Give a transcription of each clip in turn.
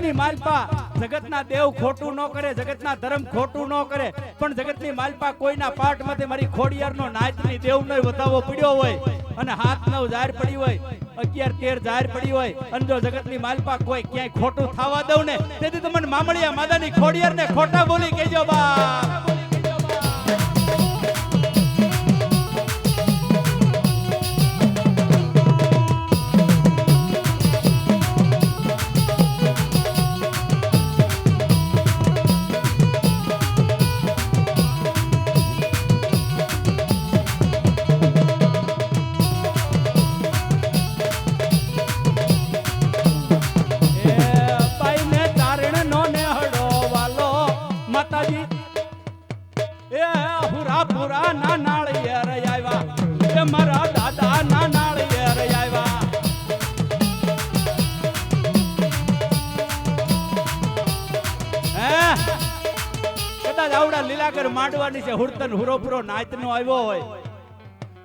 જગતની માલપા જગતના દેવ ખોટું ન કરે, જગતના ધર્મ ખોટું ન કરે, પણ જગતની માલપા કોઈના પાઠમાંથી મારી ખોડિયારનો નાચની દેવનો વધાવો પડ્યો હોય અને 7-9 જાહેર પડી હોય, 11-13 જાહેર પડી હોય અને જો જગતની માલપા કોઈ ક્યાંય ખોટું થવા દઉં ને તેથી તમને મામળિયા માદાની ખોડિયારને ખોટા બોલી કહેજો બા. પુરા ના નાળિયેર આવ્યા, મારા દાદા ના નાળિયેર આવ્યા. કદાચ આવડા લીલાગર માંડવાની છે હુરતન હુરોપુરો નાચનો આવ્યો હોય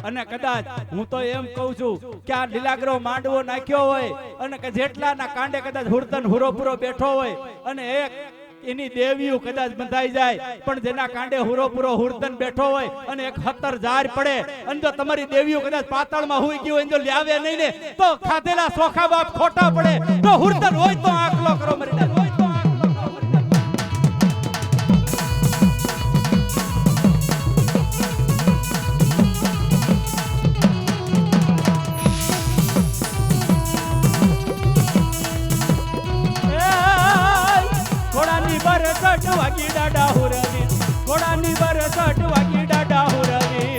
અને કદાચ હું તો એમ કહું છું કે આ લીલાગરો માંડવો નાખ્યો હોય અને જેટલા ના કાંડે કદાચ હુરતન હુરોપુરો બેઠો હોય અને એક એની દેવીઓ કદાચ બંધાઈ જાય પણ જેના કાંડે હુરોપુરો હુરતન બેઠો હોય અને એક 17 જાર પડે અને જો તમારી દેવીઓ કદાચ પાતાળમાં હોઈ ગઈ હોય જો લાવે નહીં ને તો ખાધેલા સોખા બાપ ખોટા પડે. તો હુરતન હોય તો આકલો કરો મરી જાય, હોય તો બરસટ વાગી ડાડા હુરવી, ઘોડાની બરસટ વાગી ડાડા હુરવી.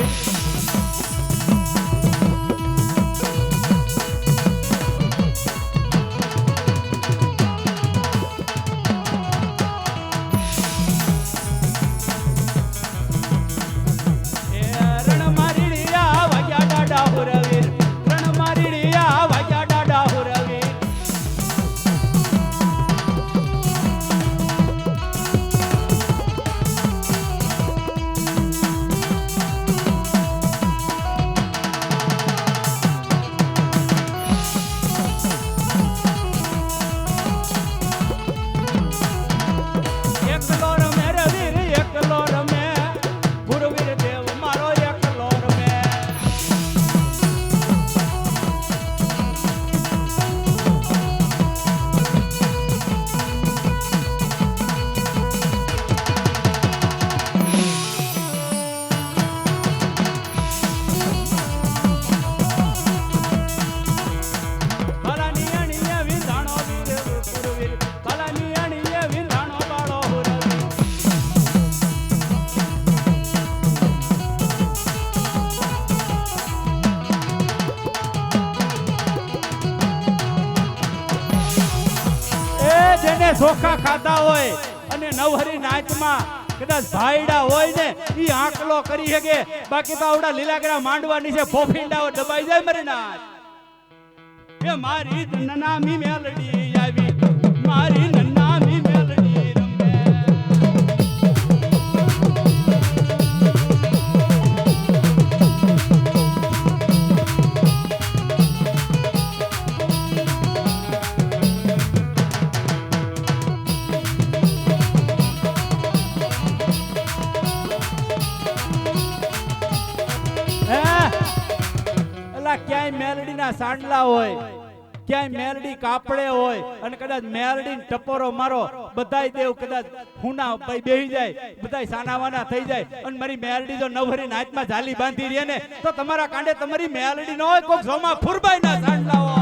રણ મારી રિયા વાગ્યા ડાડા હુરવી, રણ મારી રિયા વાગ્યા ડાડા હુરવી. જેને ચોખા ખાતા હોય અને નવહરી નાચમાં કદાચ ભાઈડા હોય ને ઈ આંકલો કરી શકે, બાકી તો આવડા લીલાગરા માંડવાની છે ફોફીંડાઓ દબાઈ જાય મરી નાચ. એ મારી નનામી મેલડી આવી, મારી નનામી મેલડી રમે. ક્યાંય મેલડી ના સાંડલા હોય, ક્યાંય મેલડી કાપડે હોય અને કદાચ મેલડી ટપોરો મારો બધાય દેવ કદાચ હુના બેહી જાય, બધાય સાનાવાના થઈ જાય અને મારી મેલડી જો નવહરી નાચમાં ઝાલી બાંધી રહે ને તો તમારા કાંડે તમારી મેલડી ન હોય, કોક જોમાં ફુરબાઈ ના સાંડલા હોય.